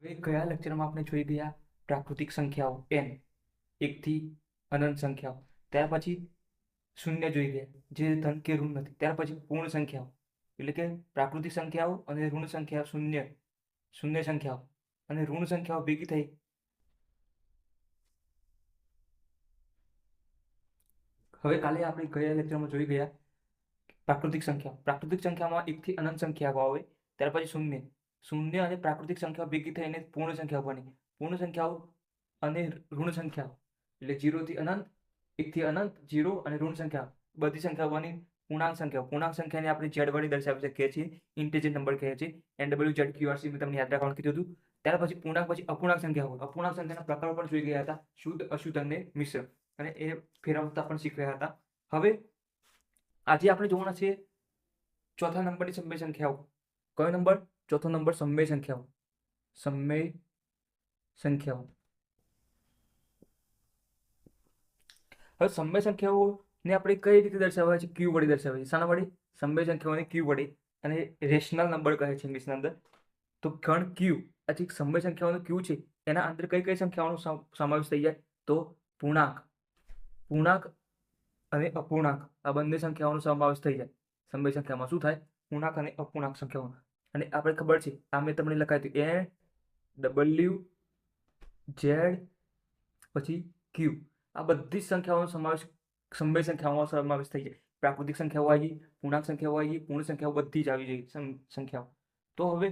હવે ગયા લેક્ચરમાં આપણે જોઈ ગયા પ્રાકૃતિક સંખ્યાઓ n, એકથી અનંત સંખ્યાઓ. ત્યાર પછી શૂન્ય જોઈ ગયા, જે ધન કે ઋણ નથી. ત્યાર પછી પૂર્ણ સંખ્યાઓ, એટલે કે પ્રાકૃતિક સંખ્યાઓ અને ઋણ સંખ્યાઓ, શૂન્ય શૂન્ય સંખ્યાઓ અને ઋણ સંખ્યાઓ ભેગી થઈ. હવે કાલે આપણે ગયા લેક્ચરમાં જોઈ ગયા પ્રાકૃતિક સંખ્યાઓ. પ્રાકૃતિક સંખ્યામાં એકથી અનંત સંખ્યાઓ આવે, ત્યાર પછી શૂન્ય શૂન્ય અને પ્રાકૃતિક સંખ્યાઓ ભેગી થઈને પૂર્ણ સંખ્યાઓ બની. પૂર્ણ સંખ્યાઓ અને ઋણ સંખ્યાઓ, એટલે 0 થી અનંત, 1 થી અનંત, 0 અને ઋણ સંખ્યા, બધી સંખ્યાઓ બની પૂર્ણાંક સંખ્યાઓ. પૂર્ણાંક સંખ્યાને આપણે z વડે દર્શાવી શકીએ છીએ, ઇન્ટિજર નંબર કહે છે. NWZQRC મેં તમને યાદ રાખવાનું કીધું હતું. ત્યાર પછી પૂર્ણાંક પછી અપૂર્ણાંક સંખ્યાઓ. અપૂર્ણાંક સંખ્યાના પ્રકારો પણ જોઈ ગયા હતા, શુદ્ધ, અશુદ્ધ અને મિશ્ર, અને એ ફેરવતા પણ શીખ્યા હતા. હવે આજે આપણે જોવાના છે ચોથા નંબરની સમય સંખ્યાઓ. કયો નંબર? ચોથો નંબર, સમય સંખ્યાઓ. સમય સંખ્યાઓ. હવે સમય સંખ્યાઓને આપણે કઈ રીતે દર્શાવવા છે? ક્યુ વડે દર્શાવીએ. શાના વડે? સમય સંખ્યાઓને ક્યુ વડે. અને રેશનલ નંબર કહે છે ઇંગ્લિશના અંદર. તો ગણ ક્યુ, આ જે સમય સંખ્યાઓનો ક્યુ છે, એના અંદર કઈ કઈ સંખ્યાઓનો સમાવેશ થઈ જાય? તો પૂર્ણાંક પૂર્ણાંક અને અપૂર્ણાંક, આ બંને સંખ્યાઓનો સમાવેશ થઈ જાય. સમય સંખ્યામાં શું થાય? પૂર્ણાંક અને અપૂર્ણાંક સંખ્યાઓ. અને આપણે ખબર છે, આ મેં તમને લખાયું હતું, NWZ પછી ક્યુ, આ બધી જ સંખ્યાઓનો સમાવેશ સમય સંખ્યાઓમાં સમાવેશ થઈ જાય. પ્રાકૃતિક સંખ્યાઓ આવી ગઈ, પૂર્ણાંક સંખ્યાઓ આવી ગઈ, પૂર્ણ સંખ્યાઓ બધી જ આવી ગઈ સંખ્યાઓ. તો હવે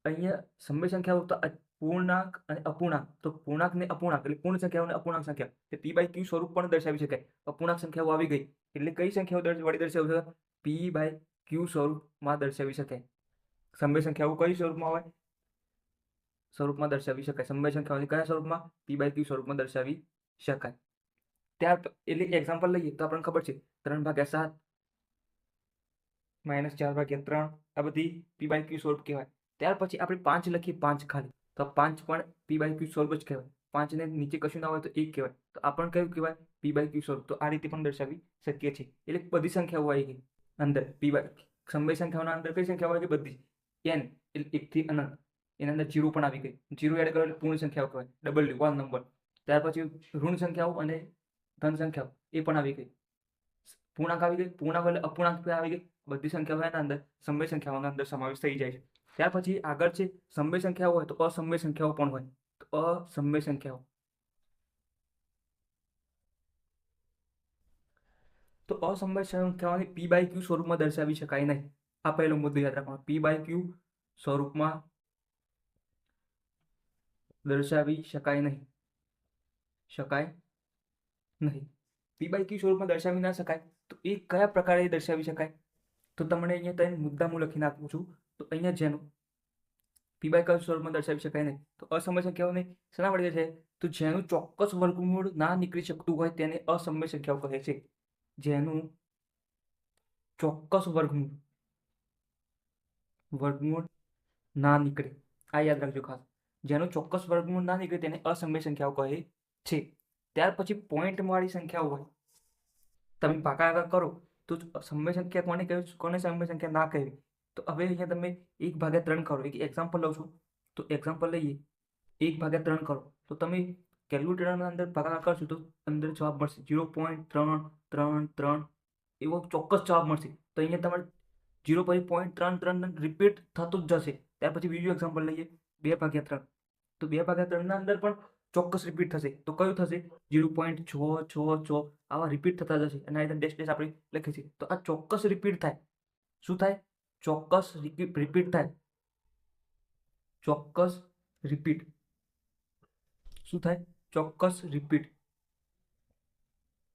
અહીંયા સમય સંખ્યાઓ તો પૂર્ણાંક અને અપૂર્ણાંક. તો પૂર્ણાંક ને અપૂર્ણાંક એટલે પૂર્ણ સંખ્યાઓ અને અપૂર્ણાંક સંખ્યા, તે પી બાય ક્યુ સ્વરૂપ પણ દર્શાવી શકાય. અપૂર્ણાંક સંખ્યાઓ આવી ગઈ એટલે કઈ સંખ્યાઓ વડે દર્શાવી શકાય? પી બાય ક્યુ સ્વરૂપમાં દર્શાવી શકાય. સમય સંખ્યાઓ કઈ સ્વરૂપમાં હોય? સ્વરૂપમાં દર્શાવી શકાય. સમય સંખ્યાઓને કયા સ્વરૂપમાં? પી બાય ક્યુ સ્વરૂપમાં દર્શાવી શકાય. ત્યાર એટલે એક્ઝામ્પલ લઈએ તો આપણને ખબર છે, 3/7 -4/3, આ બધી પી બાય ક્યુ સ્વરૂપ કહેવાય. ત્યાર પછી આપણે 5 લખીએ, 5 ખાલી, તો 5 પણ પી બાય ક્યુ સ્વરૂપ જ કહેવાય. 5 ને નીચે કશું ના હોય તો 1 કહેવાય, તો આ પણ કયું કહેવાય? પી બાય ક્યુ સ્વરૂપ. તો આ રીતે પણ દર્શાવી શકીએ છીએ. એટલે બધી સંખ્યાઓ આવી ગઈ અંદર. પી બાય સમય સંખ્યાઓના અંદર કઈ સંખ્યાઓ આવી ગઈ? બધી. n એટલે 1 થી અનંત, એના અંદર 0 પણ આવી ગઈ. 0 એડ કરો એટલે પૂર્ણ સંખ્યાઓ કહેવાય, W, 1 નંબર. ત્યાર પછી ઋણ સંખ્યાઓ અને ધન સંખ્યાઓ, એ પણ આવી ગઈ. પૂર્ણાંક આવી ગઈ, પૂર્ણાંક એટલે અપૂર્ણાંક આવી ગઈ. બધી સંખ્યાઓ એના અંદર સમય સંખ્યાઓના અંદર સમાવેશ થઈ જાય છે. ત્યાર પછી આગળ છે, સમય સંખ્યાઓ હોય તો અસમય સંખ્યાઓ પણ હોય. તો અસમય સંખ્યાઓ, તો અસમય સંખ્યાઓને પી બાય ક્યુ સ્વરૂપમાં દર્શાવી શકાય નહીં. આ પહેલો મુદ્દો યાદ રાખવાનો. પી બાય ક્યુ સ્વરૂપમાં દર્શાવી શકાય નહીં. પી બાય ક્યુ સ્વરૂપમાં દર્શાવી ના શકાય તો એ કયા પ્રકારે દર્શાવી શકાય? તો તમને અહીંયા ત્રણ મુદ્દા હું લખીને આપું છું. તો અહીંયા જેનું પી બાય ક્યુ સ્વરૂપમાં દર્શાવી શકાય નહીં, તો અસમય સંખ્યાઓને શેના વડે છે? તો જેનું ચોક્કસ વર્ગમૂળ ના નીકળી શકતું હોય તેને અસમય સંખ્યાઓ કહે છે. જેનું ચોક્કસ વર્ગમૂળ ના નીકળે, આ યાદ રાખજો ખાસ. જેનું ચોક્કસ વર્ગમૂળ ના નીકળે તેને અસમય સંખ્યાઓ કહે છે. ત્યાર પછી પોઈન્ટ વાળી સંખ્યાઓ હોય, તમે ભાગાકાર કરો તો સમય સંખ્યા કોને કહે, કોને સમય સંખ્યા ના કહેવી? તો હવે અહીંયા તમે 1/3 કરો. એક એક્ઝામ્પલ લઉં છું. તો એક્ઝામ્પલ લઈએ, 1/3 કરો તો તમે કેલ્ક્યુલેટરના અંદર ભાગાકાર કરશો તો અંદર જવાબ મળશે 0.333 એવો ચોક્કસ જવાબ મળશે. તો અહીંયા તમારે 0.33 રિપીટ થતું જ જશે. ત્યાર પછી બીજું એક્ઝામ્પલ લઈએ, 2/3. તો 2/3 અંદર પણ ચોક્કસ રિપીટ થશે. તો કયું થશે? 0.666 આવા રિપીટ થતા જશે. અને આ ડેશ ડેશ આપણે લખીએ છીએ. તો આ ચોક્કસ રિપીટ થાય. શું થાય? ચોક્કસ રિપીટ થાય. ચોક્કસ રિપીટ શું થાય? ચોક્કસ રિપીટ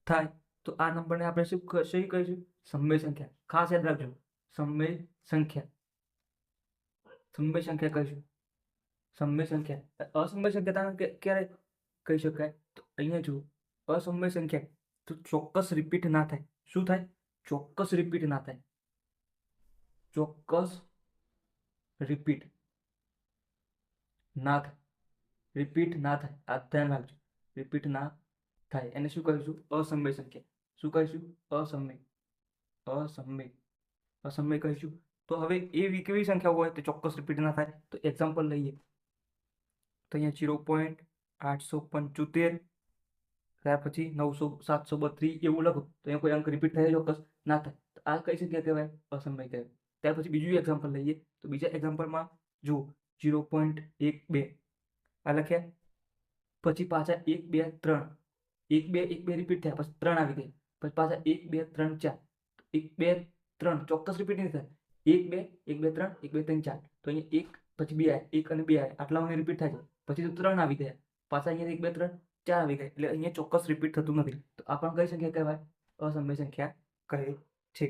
થાય. તો આ નંબરને આપણે શું કહીશું? સમય સંખ્યા. ખાસ યાદ રાખજો, સમય સંખ્યા કહીશું. સમય સંખ્યા. અસમય સંખ્યા ક્યારે કહી શકાય? તો અહીંયા જુઓ, અસમય સંખ્યા તો ચોક્કસ રિપીટ ના થાય. શું થાય? ચોક્કસ રિપીટ ના થાય. ચોક્કસ રિપીટ ના થાય. રિપીટ ના થાય, આ ધ્યાન રાખજો. રિપીટ ના થાય એને શું કહીશું? અસમય સંખ્યા. શું કહીશું? અસમય કહીશું. તો હવે એવી કેવી સંખ્યાઓ હોય તો ચોક્કસ રિપીટ ના થાય? તો એક્ઝામ્પલ લઈએ, તો અહીંયા 0.875, ત્યાર પછી 900 732 એવું લખો તો અહીંયા કોઈ અંક રિપીટ થાય ચોક્કસ ના થાય. તો આ કઈ સંખ્યા કહેવાય? અસમય કહેવાય. ત્યાર પછી બીજું એક્ઝામ્પલ લઈએ તો બીજા એક્ઝામ્પલમાં જુઓ 0.12 આ લખ્યા, પછી પાછા 1 2 3, 1 2 1 2 રિપીટ થયા, પછી 3 આવી ગયા, પછી પાછા 1 2 3 4, 1 2 3 ચોક્કસ રિપીટ નહીં થાય, 1 2 1 2 3 1 2 3 4, તો અહીંયા 1 પછી 2 1 અને 2 આટલામાં રિપીટ થાય છે, પછી તો 3 આવી ગયા, પાછા અહીંયા 1 2 3 4 આવી ગયા, એટલે અહીંયા ચોક્કસ રિપીટ થતું નથી. તો આ પણ કઈ સંખ્યા કહેવાય? અસમય સંખ્યા કહે છે.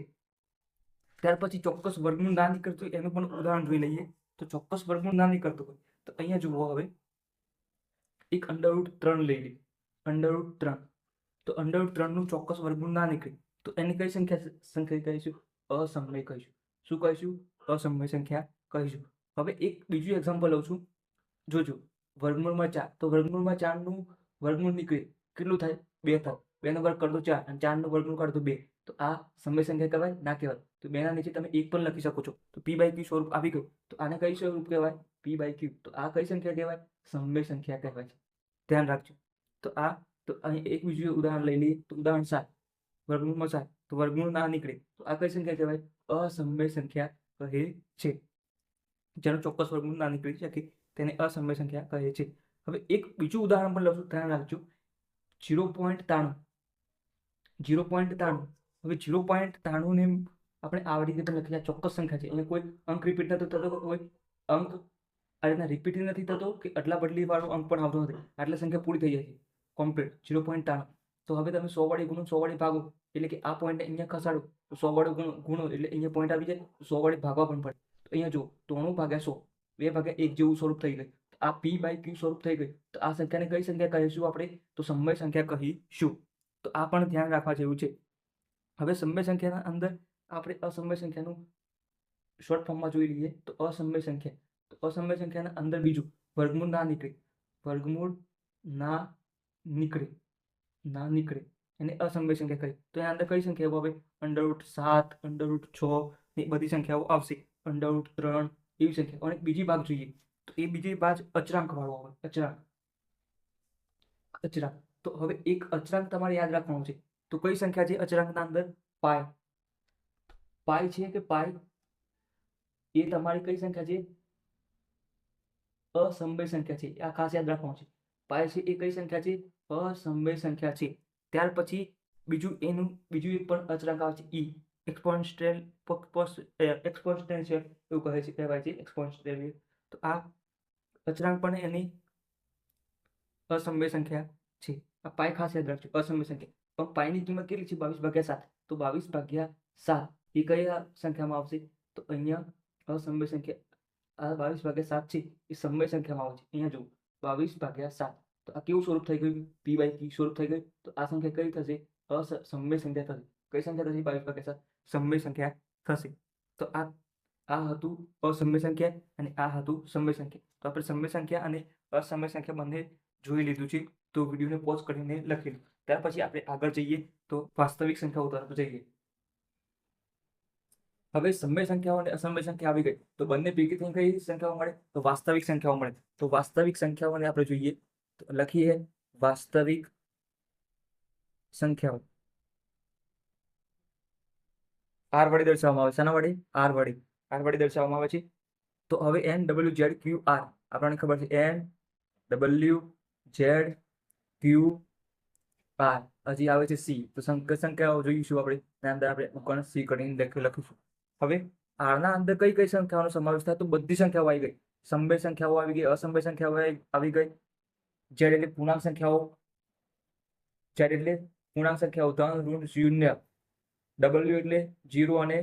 ત્યાર પછી ચોક્કસ વર્ગમૂળ ના નીકળતું એનું પણ ઉદાહરણ જોઈ લઈએ. તો ચોક્કસ વર્ગમૂળ ના નીકળતું હોય તો અહીંયા જુઓ, હવે એક √3 લઈ લઈએ, √3, તો √3 નું ચોક્કસ વર્ગમૂળ ના નીકળે તો એની કઈ સંખ્યા કહીશું? અસમય કહીશું. શું કહીશું? અસમય સંખ્યા કહીશું. હવે એક બીજું એક્ઝામ્પલ લઉં છું, જોજો. વર્ગમૂળમાં 4, તો વર્ગમૂળમાં 4 નું વર્ગમૂળ નીકળે કેટલું થાય? 2 થાય. 2 નો વર્ગ કરતો 4 અને 4 નું વર્ગમૂળ કાઢો 2, તો આ સમય સંખ્યા કહેવાય? ના કહેવાય. તો 2 ના નીચે તમે 1 પણ લખી શકો છો, તો p/q સ્વરૂપ આવી ગયું, તો આને કઈ સ્વરૂપ કહેવાય? p/q. તો આ કઈ સંખ્યા કહેવાય? સમય સંખ્યા કહેવાય છે. ધ્યાન રાખજો. તો અહીં એક બીજું ઉદાહરણ લઈ લઈએ, તો ઉદાહરણ 7, વર્ગમૂળમાં 7, તો વર્ગમૂળ ના નીકળે તો આ કઈ સંખ્યા કહેવાય? અસમય સંખ્યા કહે છે. જેનું ચોક્કસ વર્ગમૂળ ના નીકળી શકે તેને અસમય સંખ્યા કહે છે. હવે એક બીજું ઉદાહરણ પણ લઉં છું, ધ્યાન રાખજો. 0.93, 0.93. હવે 0.93 ને આપણે આ રીતે પણ લખી, ચોક્કસ સંખ્યા છે, અહીંયા કોઈ અંક રિપીટ નથી થતો, કોઈ અંક આ રીતના રિપીટ નથી થતો કે અદલા બદલી વાળો અંક પણ આવતો નથી, આટલી સંખ્યા પૂરી થઈ જાય છે કમ્પ્લીટ 0.93. તો હવે તમે 100 વડે ગુણો, 100 વડે ભાગો, એટલે કે આ પોઈન્ટ અહીંયા ખસાડો તો 100 વડે ગુણો એટલે અહીંયા પોઈન્ટ આવી જાય, 100 વડે ભાગવા પણ પડે. તો અહીંયા જો 93/100, 2/1 જેવું સ્વરૂપ થઈ ગયું, આ p/q સ્વરૂપ થઈ ગયું. તો આ સંખ્યાને કઈ સંખ્યા કહીશું આપણે? તો સમય સંખ્યા કહીશું. તો આ પણ ધ્યાન રાખવા જેવું છે. હવે સમય સંખ્યાના અંદર આપણે અસમય સંખ્યાનું શોર્ટ ફોર્મમાં જોઈ લઈએ, તો અસમય સંખ્યા, તો અસમય સંખ્યાના અંદર બીજું વર્ગમૂળ ના નીકળે, વર્ગમૂળ ના નીકળે એને અસમય સંખ્યા કહે. તો એના અંદર કઈ સંખ્યાઓ આવે? √7, √6 એ બધી સંખ્યાઓ આવશે, √3 એવી સંખ્યા. અને બીજી ભાગ જોઈએ તો એ બીજી ભાગ અચળાંક વાળો આવે, અચળાંક. તો હવે એક અચળાંક તમારે યાદ રાખવાનું છે. તો કઈ સંખ્યા છે અચળાંકના અંદર? પાઈ છે કે પાઈ, એ તમારી કઈ સંખ્યા છે? અસમય સંખ્યા છે. આ ખાસ યાદ રાખવાનું છે. પાઈ છે એ કઈ સંખ્યા છે? અસમય સંખ્યા છે. ત્યાર પછી બીજું એક પણ અચળાંક આવે છે, ઈ, એક્સપોનેન્શિયલ એવું કહેવાય છે, એક્સપોનેન્શિયલ. તો આ અચળાંક પણ એની અસમય સંખ્યા છે. આ પાઈ ખાસ યાદ રાખજો, અસમય સંખ્યા. પણ પાઈની કિંમત કેટલી છે? 22/7. તો 22/7 એ કયા સંખ્યામાં આવશે? તો અહીંયા અસમય સંખ્યા, આ 22/7 છે એ સમય સંખ્યામાં આવે છે. અહીંયા જુઓ 22/7, તો આ કેવું સ્વરૂપ થઈ ગયું? p/q સ્વરૂપ થઈ ગયું. તો આ સંખ્યા કઈ થશે? સમય સંખ્યા થશે. કઈ સંખ્યા થશે? 22/7 સમય સંખ્યા થશે. તો આ હતું અસમય સંખ્યા અને આ હતું સમય સંખ્યા. તો આપણે સમય સંખ્યા અને અસમય સંખ્યા બંને જોઈ લીધું છે. તો વિડીયોને પોઝ કરીને લખી લો. ત્યાર પછી આપણે આગળ જઈએ તો વાસ્તવિક સંખ્યાઓ તરફ જઈએ. હવે સમય સંખ્યાઓ અને અસમય સંખ્યા આવી ગઈ તો બંને ભેગી થઈને કઈ સંખ્યાઓ મળે? તો વાસ્તવિક સંખ્યાઓ મળે. તો વાસ્તવિક સંખ્યાઓને આપણે જોઈએ તો લખીએ વાસ્તવિક સંખ્યાઓ. r વડે દર્શાવવામાં આવે. શાના વડે? r વડે દર્શાવવામાં આવે છે. તો હવે NWZQR આપણને ખબર છે, NWZQR. હજી આવે છે C. તો સંખ્યાઓ જોઈશું આપણે, અંદર આપણે C કરીને લખીશું. હવે r ના અંદર કઈ કઈ સંખ્યાઓનો સમાવેશ થાય? તો બધી સંખ્યાઓ આવી ગઈ. સમય સંખ્યાઓ આવી ગઈ, અસમય સંખ્યાઓ આવી ગઈ. z એટલે પૂર્ણાંક સંખ્યાઓ, ધન, ઋણ, શૂન્ય. w એટલે 0 અને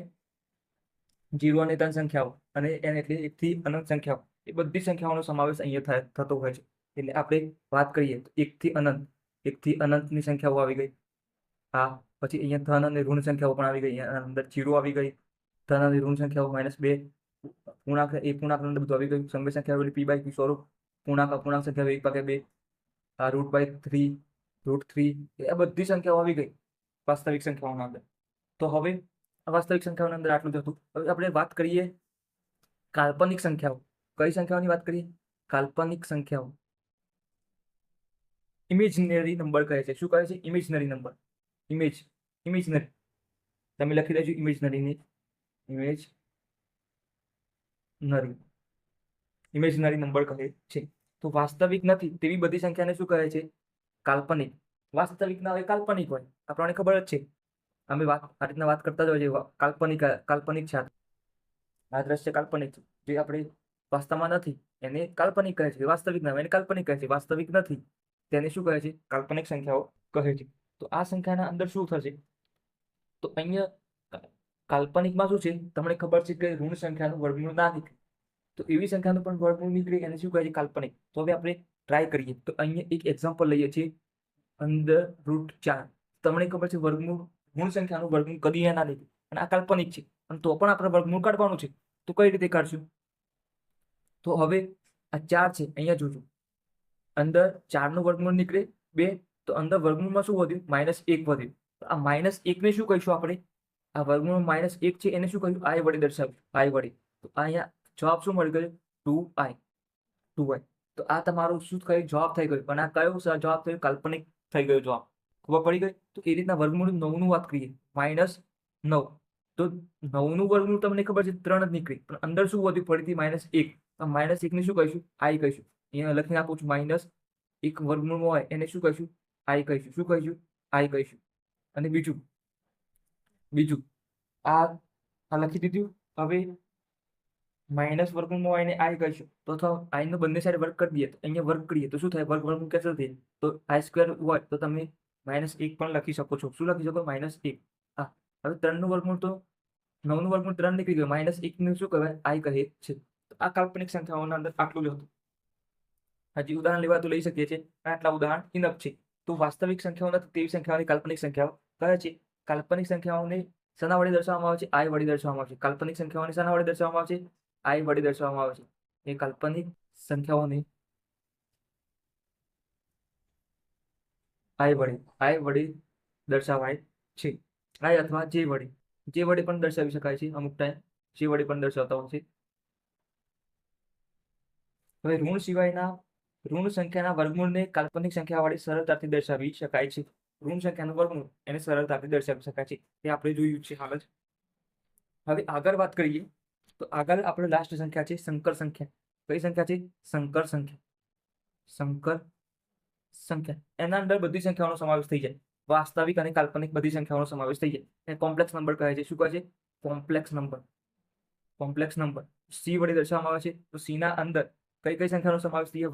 3 સંખ્યાઓ, અને n એટલે 1 થી અનંત સંખ્યાઓ. એ બધી સંખ્યાઓનો સમાવેશ અહીંયા થતો હોય છે. એટલે આપણે વાત કરીએ તો 1 થી અનંતની સંખ્યાઓ આવી ગઈ. હા, પછી અહીંયા ધન અને ઋણ સંખ્યાઓ પણ આવી ગઈ. અંદર 0 આવી ગઈ, ધન અને ઋણ સંખ્યાઓ -2, પૂર્ણાંક અંદર બધું આવી ગયું. સમય સંખ્યાઓ p/q સ્વરૂપ, પૂર્ણાંક અપૂર્ણાંક સંખ્યાઓ 1/2, આ √3, આ બધી સંખ્યાઓ આવી ગઈ વાસ્તવિક સંખ્યાઓના અંદર. તો હવે વાસ્તવિક સંખ્યાઓના અંદર આટલું જ હતું. હવે આપણે વાત કરીએ કાલ્પનિક સંખ્યાઓ. કઈ સંખ્યાઓની વાત કરીએ? કાલ્પનિક સંખ્યાઓ. ઇમેજનરી નંબર કહે છે. શું કહે છે? Imaginary number. ઇમેજનરી તમે લખી દેજો ઇમેજનરી ઇમેજનરી નંબર કહે છે. તો વાસ્તવિક નથી તેવી બધી સંખ્યાને શું કહે છે? કાલ્પનિક. વાસ્તવિક ના હોય, કાલ્પનિક હોય, આપણને ખબર જ છે. અમે આ રીતના વાત કરતા જ હોય છે. કાલ્પનિક છે, આ દ્રશ્ય કાલ્પનિક છે. જે આપણે વાસ્તવમાં નથી એને કાલ્પનિક કહે છે. વાસ્તવિક ના હોય એને કાલ્પનિક કહે છે. વાસ્તવિક નથી તેને શું કહે છે? કાલ્પનિક સંખ્યાઓ કહે છે. તો આ સંખ્યાના અંદર શું થશે? તો અહીંયા કાલ્પનિકમાં શું છે? તમને ખબર છે કે ઋણ સંખ્યાનું વર્ગમૂળ ના નીકળે, તો એવી સંખ્યાનું પણ વર્ગમૂળ નીકળે એને શું કહે છે? કાલ્પનિક. તો હવે આપણે ટ્રાય કરીએ. તો અહીંયા એક એક્ઝામ્પલ લઈએ છીએ, √4. તમને ખબર છે વર્ગમૂળ ઋણ સંખ્યાનું વર્ગમૂળ કદી ના નીકળે અને આ કાલ્પનિક છે, અને તો પણ આપણે વર્ગમૂળ કાઢવાનું છે. તો કઈ રીતે કાઢશું? તો હવે આ 4 છે, અહીંયા જોજો, અંદર 4 નું વર્ગમૂળ નીકળે 2, તો અંદર વર્ગમૂળમાં શું વધ્યું? -1 વધ્યું. તો આ -1 ને શું કહીશું આપણે? આ વર્ગમૂળ -1 છે એને શું કહ્યું? I વડે દર્શાવ્યું, I વડે. તો અહીંયા જવાબ શું મળી ગયો? 2i. તો આ તમારું શું થયું? જવાબ થઈ ગયો. પણ આ કયો જવાબ થયો? કાલ્પનિક થઈ ગયો જવાબ. ખબર પડી ગઈ? તો એ રીતના વર્ગમૂળ 9 નું વાત કરીએ, -9. તો 9 નું વર્ગમૂળ તમને ખબર છે 3 જ નીકળી, પણ અંદર શું વધ્યું? ફરીથી -1. આ -1 ને શું કહીશું? I કહીશું. અહીંયા લખીને આપું છું, -1 વર્ગમૂળ હોય એને શું કહીશું? I કહીશું. શું કહીશું? I કહીશું. અને બીજું આ લખી દીધું. હવે માઇનસ વર્ગમૂળમાં હોય એને I કહીશું. તો અથવા I નો બંને સાઈડ વર્ગ કરી દઈએ, તો અહીંયા વર્ગ કરીએ તો શું થાય? વર્ગમૂળ કેન્સલ થાય. તો I² હોય તો તમે -1 પણ લખી શકો છો. શું લખી શકો? -1. હા, હવે 3 નું વર્ગમૂળ તો 9 નું વર્ગમૂળ 3 નીકળી ગયું. -1 નું શું કહેવાય? I કહે છે. તો આ કાલ્પનિક સંખ્યાઓના અંદર આટલું જ હતું. હજી ઉદાહરણ લેવા તો લઈ શકીએ છીએ, આટલા ઉદાહરણ ઇનફ છે. તો વાસ્તવિક સંખ્યાઓ નથી તેવી સંખ્યાઓની કાલ્પનિક સંખ્યાઓ કહે છે. કાલ્પનિક સંખ્યાઓને શેના વડે દર્શાવવામાં આવે છે? I વડે દર્શાવવામાં આવે છે. કાલ્પનિક સંખ્યાઓને શેના વડે દર્શાવવામાં આવે છે? I વડે દર્શાવવામાં આવે છે. એ કાલ્પનિક સંખ્યાઓને I વડે દર્શાવાય છે. I અથવા J વડે પણ દર્શાવી શકાય છે. અમુક ટાઈમ J વડે પણ દર્શાવતા હોય છે. હવે ઋણ સંખ્યાના વર્ગમૂળને કાલ્પનિક સંખ્યા વડે સરળતાથી દર્શાવી શકાય છે. ઋણ સંખ્યાનું વર્ગમૂળ એને સરળતાથી દર્શાવી શકાય છે. એ આપણે જોયું છે હાલ જ. હવે આગળ વાત કરીએ તો આગળ આપણે લાસ્ટ સંખ્યા છે સંકર સંખ્યા. કઈ સંખ્યા છે? સંકર સંખ્યા. એના અંદર બધી સંખ્યાઓનો સમાવેશ થઈ જાય. વાસ્તવિક અને કાલ્પનિક બધી સંખ્યાઓનો સમાવેશ થઈ જાય. એ કોમ્પ્લેક્સ નંબર કહે છે. શું કહે છે? Complex number. C વડે દર્શાવવામાં આવે છે. તો C ના અંદર કઈ સંખ્યાનો સમાવેશ થઈ જાય?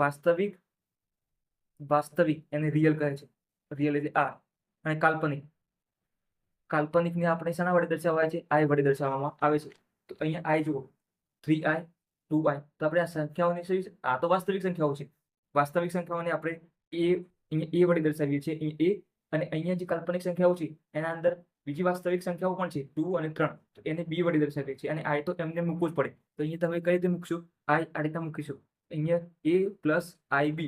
વાસ્તવિક એને રિયલ કહે છે. રિયલ એટલે R. અને કાલ્પનિકને આપણે શાના વડે દર્શાવાય છે? I વડે દર્શાવવામાં આવે છે. તો અહીંયા I જુઓ, 3i 2i. તો આપણે આ સંખ્યાઓની આ તો વાસ્તવિક સંખ્યાઓ છે. વાસ્તવિક સંખ્યાઓને આપણે અહીંયા A વડે દર્શાવીએ છીએ, અહીંયા A. અને અહીંયા જે કાલ્પનિક સંખ્યાઓ છે એના અંદર બીજી વાસ્તવિક સંખ્યાઓ પણ છે 2 અને 3. તો એને B વડે દર્શાવીએ છીએ. અને I તો એમને મૂકવું જ પડે. તો અહીંયા તમે કઈ રીતે મૂકશો? I આ રીતના મૂકીશું. અહીંયા A + IB.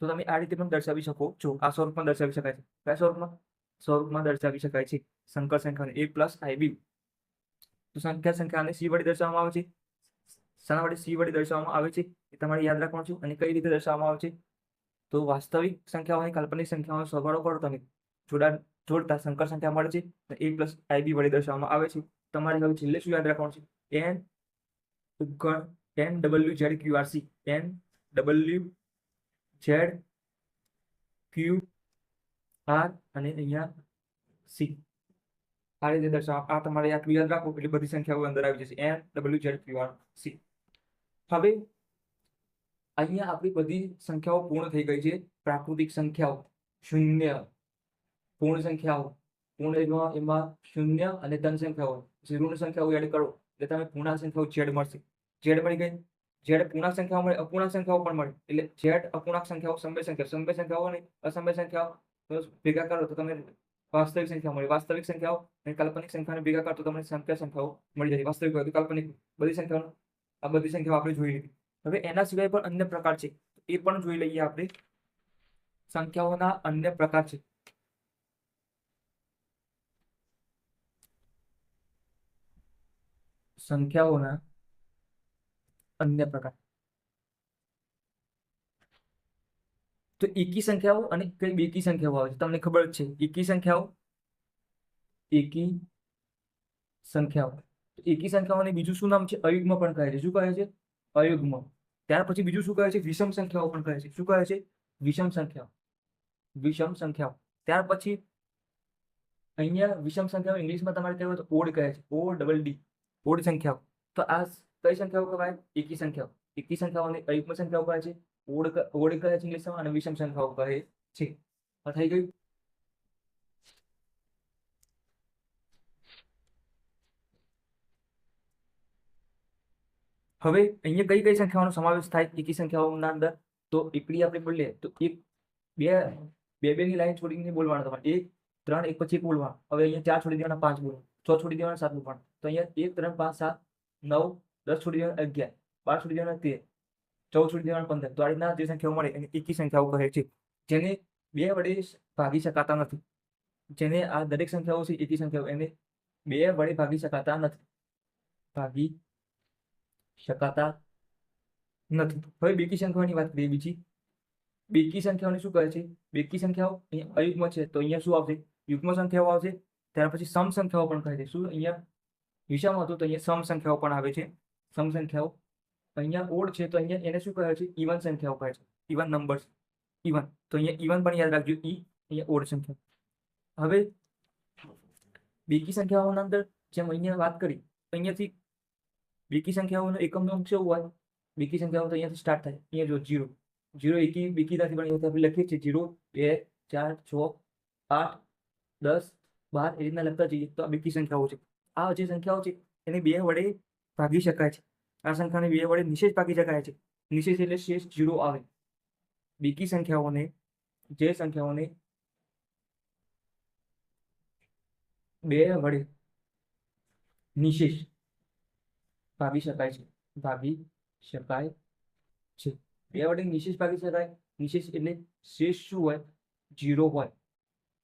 તો તમે આ રીતે પણ દર્શાવી શકો છો. આ સ્વરૂપમાં દર્શાવી શકાય છે. કયા સ્વરૂપમાં દર્શાવી શકાય છે? સંકર સંખ્યાને A + IB. તો સંખ્યાને C વડે દર્શાવવામાં આવે છે. શાના વડે C વડે દર્શાવવામાં આવે છે એ તમારે યાદ રાખવાનું છે. અને કઈ રીતે દર્શાવવામાં આવે છે? તો વાસ્તવિક સંખ્યાઓ અને કાલ્પનિક સંખ્યાઓનો સરવાળો કરો તમે, જોડતા સંકર સંખ્યા મળે છે. A + IB વડે દર્શાવવામાં આવે છે. તમારે હવે છેલ્લે શું યાદ રાખવાનું છે? NWZQRC. NWZQR અને અહીંયા C. આ રીતે દર્શાવ. આ તમારે આટલું યાદ રાખો એટલે બધી સંખ્યાઓ અંદર આવી જશે. NWZQRC. હવે અહીંયા આપણી બધી સંખ્યાઓ પૂર્ણ થઈ ગઈ છે. પ્રાકૃતિક સંખ્યાઓ, શૂન્ય, પૂર્ણ સંખ્યાઓ. પૂર્ણ એમાં શૂન્ય અને ધન સંખ્યાઓ. ઋણ સંખ્યાઓ એડ કરો એટલે તમે પૂર્ણાંક સંખ્યાઓ Z મળશે. Z મળી ગઈ. Z પૂર્ણાંક સંખ્યાઓ મળે, અપૂર્ણાંક સંખ્યાઓ પણ મળે. એટલે Z અપૂર્ણાંક સંખ્યાઓ, સમય સંખ્યાઓ અને અસમય સંખ્યાઓ ભેગા કરો તો તમે વાસ્તવિક સંખ્યા મળે. વાસ્તવિક સંખ્યાઓ અને કાલ્પનિક સંખ્યાને ભેગા કરો તો તમને સંખ્યાઓ મળી જાય. વાસ્તવિક હોય તો કાલ્પનિક, બધી સંખ્યાઓ. આ બધી સંખ્યાઓ આપણે જોઈ લીધી. હવે એના સિવાય પણ અન્ય પ્રકાર છે, એ પણ જોઈ લઈએ આપણે. સંખ્યાઓના અન્ય પ્રકાર છે. સંખ્યાઓના અન્ય પ્રકાર. તો એકી સંખ્યાઓ અને કઈ બેકી સંખ્યાઓ આવે છે તમને ખબર જ છે. એકી સંખ્યાઓ, એકી સંખ્યાઓ. એકી સંખ્યાઓને બીજું શું નામ છે? અયુગ્મ પણ કહે છે. શું કહે છે? અયુગ્મ. ત્યાર પછી બીજું શું કહે છે? વિષમ સંખ્યાઓ પણ કહે છે. શું કહે છે? વિષમ સંખ્યાઓ. વિષમ સંખ્યાઓ. ત્યાર પછી અહીંયા વિષમ સંખ્યાઓ ઇંગ્લિશમાં તમારે કહેવાય તો ઓડ કહે છે. ઓ ડબલ ડી, ઓડ સંખ્યાઓ. તો આ કઈ સંખ્યાઓ કહેવાય? એકી સંખ્યાઓ. એકી સંખ્યાઓને અયુગ્મ સંખ્યાઓ કહે છે, ઓડ કહે છે ઇંગ્લિશમાં, અને વિષમ સંખ્યાઓ કહે છે. આ થઈ ગયું. હવે અહીંયા કઈ કઈ સંખ્યાઓનો સમાવેશ થાય એકી સંખ્યાઓના અંદર? તો એકડી આપણે બોલીએ તો એક બે બે ની લાઈન છોડીને બોલવાનું તમારે. 1 3 એક પછી એક બોલવાનું. હવે અહીંયા 4 છોડી દેવાના, 5 બોલવાનું, 6 છોડી દેવાના, 7 બોલવાનું. તો અહીંયા 1 3 5 7 9 10 છોડી દેવાના, 11 12 છોડી દેવાના, 13 14 છોડી દેવાના, 15. તો આ રીતના જે સંખ્યાઓ મળે એને એકી સંખ્યાઓ કહે છે, જેને બે વડે ભાગી શકાતા નથી. જેને આ દરેક સંખ્યાઓ છે એકી સંખ્યાઓ, એને બે વડે ભાગી શકાતા નથી. ભાગી શકાતા નથી. હવે બેકી સંખ્યાઓની વાત કરીએ. બીજી બેકી સંખ્યાઓને શું કહે છે? બેકી સંખ્યાઓ અહીંયા અયુગ્મ છે તો અહીંયા શું આવશે? યુગ્મ સંખ્યાઓ આવશે. ત્યાર પછી સમ સંખ્યાઓ પણ કહે છે. શું અહીંયા વિષમ હતું તો અહીંયા સમ સંખ્યાઓ પણ આવે છે. સમ સંખ્યાઓ. અહીંયા ઓડ છે તો અહીંયા એને શું કહે છે? ઇવન સંખ્યાઓ કહે છે. Even numbers. ઇવન તો અહીંયા ઇવન પણ યાદ રાખજો. અહીંયા ઓડ સંખ્યા. હવે બેકી સંખ્યાઓના અંદર જેમ અહીંયા વાત કરી, અહીંયાથી બેકી સંખ્યાઓનો એકમનો અંક શું હોય? બેકી સંખ્યાઓ તો અહીંયાથી સ્ટાર્ટ થાય. અહીંયા જો 0 0 એકી બેકી નથી, પણ અહીંયા આપણે લખીએ છીએ 0 2 4 6 8 10 12 એ રીતના લખતા જઈએ તો આ બેકી સંખ્યાઓ છે. આ જે સંખ્યાઓ છે એને બે વડે ભાગી શકાય છે. આ સંખ્યાને બે વડે નિશેષ ભાગી શકાય છે. નિશેષ એટલે શેષ 0 આવે. બેકી સંખ્યાઓને, જે સંખ્યાઓને બે વડે નિશેષ ભાગી શકાય છે, ભાગી શકાય છે. બે વડે નિશેષ ભાગી શકાય. નિશેષ એટલે શેષ શું હોય? 0 હોય.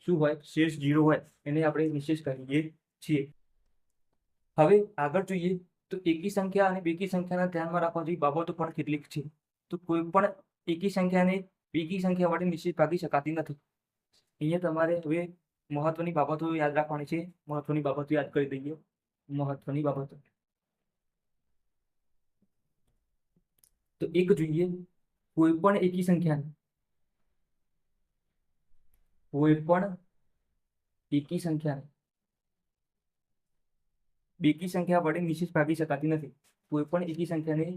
શું હોય? શેષ 0 હોય. એને આપણે નિશેષ કહીએ છીએ. હવે આગળ જોઈએ તો એકી સંખ્યા અને બેકી સંખ્યાના ધ્યાનમાં રાખવા જેવી બાબતો પણ કેટલીક છે. તો કોઈ પણ એકી સંખ્યાને બેકી સંખ્યા વડે નિશેષ ભાગી શકાતી નથી. અહીંયા તમારે હવે મહત્વની બાબતો યાદ રાખવાની છે. મહત્વની બાબતો યાદ કરી દઈએ. મહત્વની બાબતો તો એક જોઈએ, કોઈ પણ એકી સંખ્યાને, કોઈ પણ એકી સંખ્યાને બેકી સંખ્યા વડે નિશેષ ભાગી શકાતી નથી. કોઈ પણ એકી સંખ્યાને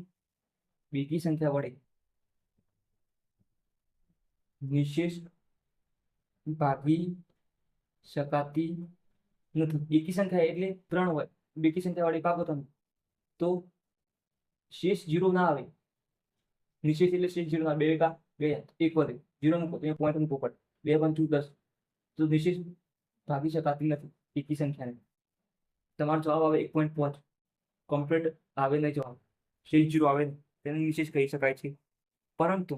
બેકી સંખ્યા વડે નિશેષ ભાગી શકાતી નથી. એકી સંખ્યા એટલે 3 હોય, બેકી સંખ્યા વડે ભાગો તમે તો શેષ 0 ના આવે. નિશેષ એટલે શેષ 0 ના. 2 એકા 2, 1 વધે, 0 મૂકો, અહીંયા પોઈન્ટ મૂકો પડે. 2 × 5 = 10. તો નિશેષ ભાગી શકાતી નથી એકી સંખ્યાને. તમારો જવાબ આવે 1.5. કમ્પ્લીટ આવે નહીં જવાબ, શેષ 0 આવે નહીં, તેને નિશેષ કહી શકાય છે. પરંતુ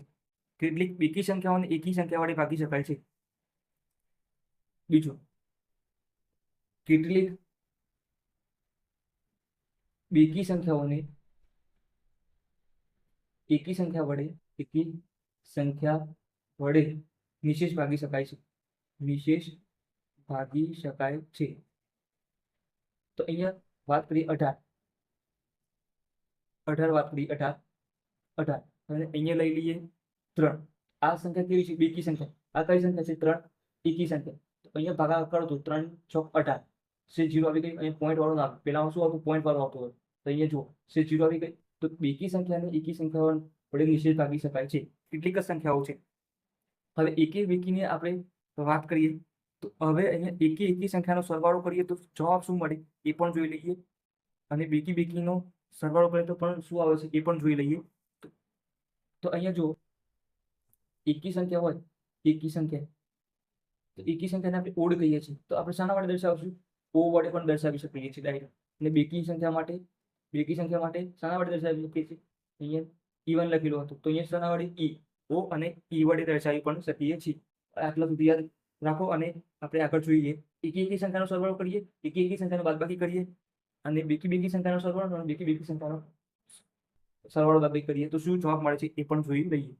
કેટલીક બેકી સંખ્યાઓને એકી સંખ્યા વડે ભાગી શકાય છે. બીજું, કેટલીક બેકી સંખ્યાઓને એકી સંખ્યા વડે નિશેષ ભાગી શકાય છે. નિશેષ ભાગી શકાય છે. તો અહીંયા વાત કરી 18 વાત કરી 18 અને અહીંયા લઈ લઈએ 3. આ સંખ્યા કેવી છે? બેકી સંખ્યા. આ કઈ સંખ્યા છે? 3 એકી સંખ્યા. તો અહીંયા ભાગાકાર કરો તો 3 6 18. શેષ 0 આવી ગઈ. અહીંયા પોઈન્ટ વાળો ના આવે. પેલા શું આવતું? પોઈન્ટ વાળો આવતો હોય. તો અહીંયા જુઓ શેષ 0 આવી ગઈ. તો બેકી સંખ્યાને એકી સંખ્યા વડે નિશેષ ભાગી શકાય છે. કેટલીક જ સંખ્યાઓ છે. હવે એકી બેકીને આપણે વાત કરીએ તો હવે અહીંયા એકી સંખ્યાનો સરવાળો કરીએ તો જવાબ શું મળે એ પણ જોઈ લઈએ. અને બેકી બેકીનો સરવાળો કરીએ તો પણ શું આવે છે એ પણ જોઈ લઈએ. તો અહીંયા જો એકી સંખ્યા હોય, એકી સંખ્યા, તો એકી સંખ્યાને આપણે ઓડ કહીએ છીએ. તો આપણે શાના વડે દર્શાવશું? ઓ વડે પણ દર્શાવી શકીએ છીએ ડાયરેક્ટ. અને બેકી સંખ્યા માટે શાના વડે દર્શાવી શકીએ છીએ? અહીંયા ઇવન લખેલું હતું તો અહીંયા શાના વડે? ઈ. ઓ અને ઈ વડે દર્શાવી પણ શકીએ છીએ. આટલા સુધી યાદ રાખો અને આપણે આગળ જોઈએ. એકી સંખ્યાનો સરવાળો કરીએ, એકી સંખ્યાનો બાદબાકી કરીએ, અને બેકી સંખ્યાનો સરવાળો અને બેકી સંખ્યાનો સરવાળો બાદબાકી કરીએ તો શું જવાબ મળે છે એ પણ જોઈ લઈએ.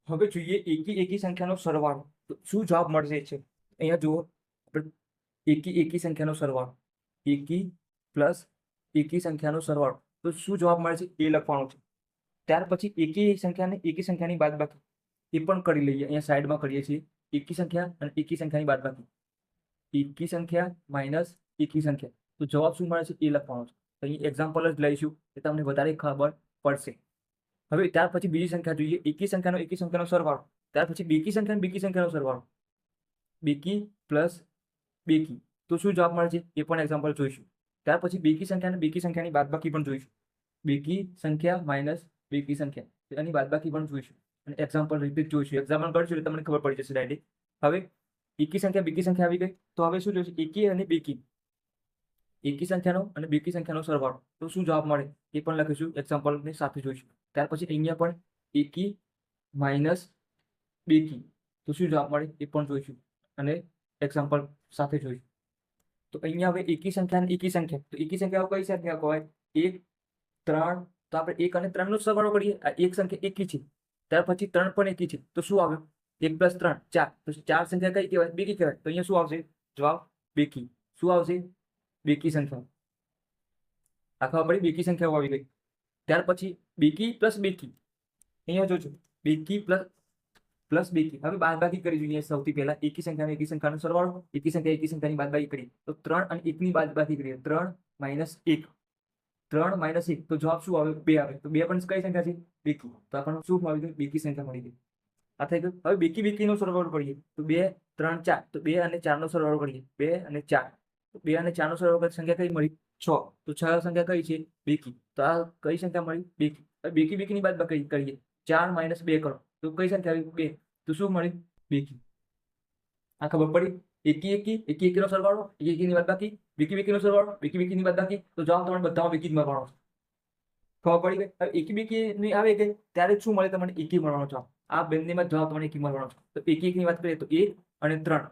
હવે જોઈએ એકી સંખ્યાનો સરવાળો. તો શું જવાબ મળશે છે? અહીંયા જુઓ, આપણે એકી સંખ્યાનો સરવાળો, એકી પ્લસ એકી સંખ્યાનો સરવાળો. તો શું જવાબ મળે છે એ લખવાનું છે. ત્યાર પછી એકી સંખ્યાની બાદબાકી એ પણ કરી લઈએ. અહીંયા સાઈડમાં કરીએ છીએ. એકી સંખ્યા અને એકી સંખ્યાની બાદબાકી, એકી સંખ્યા માઇનસ એકી સંખ્યા. તો જવાબ શું મળે છે એ લખવાનું છે. અહીં એક્ઝામ્પલ જ લઈશું કે તમને વધારે ખબર પડશે. હવે ત્યાર પછી બીજી સંખ્યા જોઈએ, એકી સંખ્યાનો સરવાળો. ત્યાર પછી બેકી સંખ્યાનો સરવાળો, બેકી પ્લસ બેકી. તો શું જવાબ મળે છે એ પણ એક્ઝામ્પલ જોઈશું. ત્યાર પછી બેકી સંખ્યાની બાદબાકી પણ જોઈશું. બેકી સંખ્યા માઇનસ બેકી સંખ્યા એની બાદબાકી પણ જોઈશું અને એક્ઝામ્પલ રીતે જ જોઈશું. એક્ઝામ્પલ કરશું એટલે તમને ખબર પડી જશે ડાયરેક્ટ. હવે એકી સંખ્યા બેકી સંખ્યા આવી ગઈ. તો હવે શું જોઈશું? એકી અને બેકી, એકી સંખ્યાનો અને બેકી સંખ્યાનો સરવાળો. તો શું જવાબ મળે એ પણ લખીશું, એક્ઝામ્પલની સાથે જોઈશું. ત્યાર પછી અહીંયા પણ એકી માઇનસ બેકી. તો શું જવાબ મળે એ પણ જોઈશું અને એક્ઝામ્પલ સાથે જોઈશું. તો અહીંયા હવે એકી સંખ્યા અને એકી સંખ્યા. તો એકી સંખ્યાઓ કઈ સંખ્યા કહેવાય? 1, 3. તો આપણે 1 અને 3 નો સરવાળો કરીએ. આ એક સંખ્યા એકી છે. ત્યાર પછી 3 પણ એકી છે. તો શું આવ્યું? 1 + 3 4. તો 4 સંખ્યા કઈ કહેવાય? બેકી કહેવાય. તો અહીંયા શું આવશે? જવાબ બેકી. શું આવશે? બેકી સંખ્યા. આ ખબર પડી? બેકી સંખ્યાઓ આવી ગઈ. ત્યાર પછી બેકી પ્લસ બેકી. અહીંયા જોજો, બેકી પ્લસ બેકી. હવે બાદબાકી કરી જોઈએ. સૌથી પહેલા એકી સંખ્યાનો સરવાળો, એકી સંખ્યાની બાદબાકી કરીએ. તો 3 અને 1 ની બાદબાકી કરીએ. 3 - 1, 3 - 1. તો જવાબ શું આવે? 2 આવે. તો 2 પણ કઈ સંખ્યા છે? બેકી. તો આપણને શું મળી ગયું? બેકી સંખ્યા મળી ગઈ. આ થઈ ગયું. હવે બેકીનો સરવાળો કરીએ. તો 2, 3, 4. તો 2 અને 4 નો સરવાળો કરીએ. 2 અને 4. તો 2 અને 4 નો સરવાળો કરી સંખ્યા કઈ મળી? 6. તો 6 સંખ્યા કઈ છે? બેકી. તો આ કઈ સંખ્યા મળી? બેકી. હવે બેકીની બાદબાકી કરીએ. 4 - 2 કરો તો કઈ સંખ્યા આવી? 2. તો શું મળી? બેકી. આ ખબર પડી? એકીનો સરવાળો, એકીની બાદબાકી, બેકીનો સરવાળો, બેકીની બાદબાકી. તો જવાબ તમને બધામાં બેકી જ મળવાનો છે. ખબર પડી ગઈ? હવે એકી આવે ગઈ ત્યારે શું મળે? તમને એકી મળવાનો જવાબ. આ બંનેમાં જવાબ તમને એકી મળવાનો છે. તો એકી વાત કરીએ તો 1 અને 3.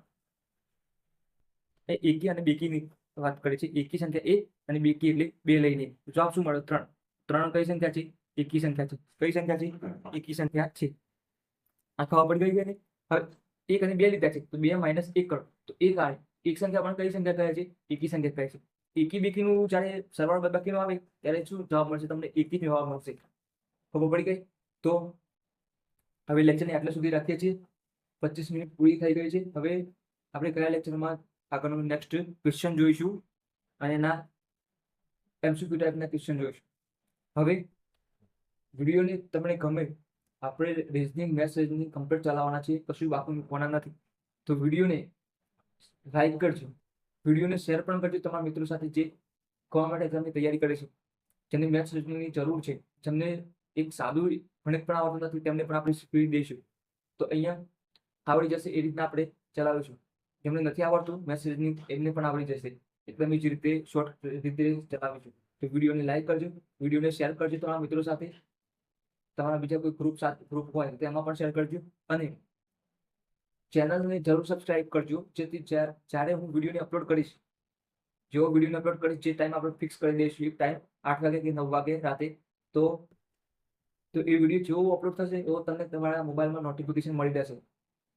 એકી અને બેકીની વાત કરીએ છીએ. એકી સંખ્યા 1 અને બેકી એટલે 2 લઈને. જવાબ શું મળે? 3. 3 કઈ સંખ્યા છે? એકી સંખ્યા છે. કઈ સંખ્યા છે? એકી સંખ્યા છે. આ ખબર પડી ગઈ ને? હવે 1 અને 2 લીધા છે. તો 2 - 1 કરો તો 1 આવે. એક સંખ્યા પણ કઈ સંખ્યા કહે છે? એકી સંખ્યા કહે છે. એકી બેકીનું જ્યારે સરવાળો બાદબાકીનો આવે ત્યારે શું જવાબ મળશે? તમને એકી જવાબ મળશે. ખબર પડી ગઈ? તો હવે લેક્ચરને આટલા સુધી રાખીએ છીએ. 25 મિનિટ પૂરી થઈ ગઈ છે. હવે આપણે કયા લેક્ચરમાં આગળનું નેક્સ્ટ ક્વેશ્ચન જોઈશું અને એના MCQ ટાઈપના ક્વેશ્ચન જોઈશું. હવે વિડીયોને તમને ગમે, આપણે રિઝનિંગ મેથ્સ રીઝનિંગ કમ્પ્લીટ ચલાવવાના છે, કશું બાકી મૂકવાના નથી. તો વિડીયોને લાઈક કરજો, વિડીયોને શેર પણ કરજો તમારા મિત્રો સાથે જે ગવર્મેન્ટ એક્ઝામની તૈયારી કરે છે, જેને મેથ્સ રીઝનિંગની જરૂર છે, જેમને એક સાદું ગણિત પણ આવડતું નથી, તેમને પણ આપણે શીખવી દઈશું. તો અહીંયા આવડી જશે એ રીતના આપણે ચલાવીશું. જેમને નથી આવડતું મેથ્સ રીઝનિંગ એમને પણ આવડી જશે. એકદમ જ રીતે શોર્ટ રીતે ચલાવીશું. તો વિડીયોને લાઈક કરજો, વિડીયોને શેર કરજો તમારા મિત્રો સાથે. તમારા બીજા કોઈ ગ્રુપ હોય તો તેમાં પણ શેર કરજો અને ચેનલને જરૂર સબસ્ક્રાઇબ કરજો, જેથી જ્યારે હું વિડીયોને અપલોડ કરીશ, જેવો વિડીયોને અપલોડ કરીશ, જે ટાઈમ આપણે ફિક્સ કરી દઈશું, એક ટાઈમ 8 વાગે કે 9 વાગે રાતે, તો એ વિડીયો જેવો અપલોડ થશે એવો તમને તમારા મોબાઈલમાં નોટિફિકેશન મળી રહેશે.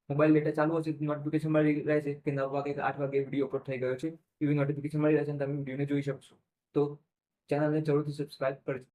મોબાઈલ ડેટા ચાલુ હશે નોટિફિકેશન મળી રહેશે કે 9 વાગે કે 8 વાગે વિડીયો અપલોડ થઈ ગયો છે, એવી નોટિફિકેશન મળી રહેશે અને તમે વિડીયોને જોઈ શકશો. તો ચેનલને જરૂરથી સબસ્ક્રાઇબ કરજો.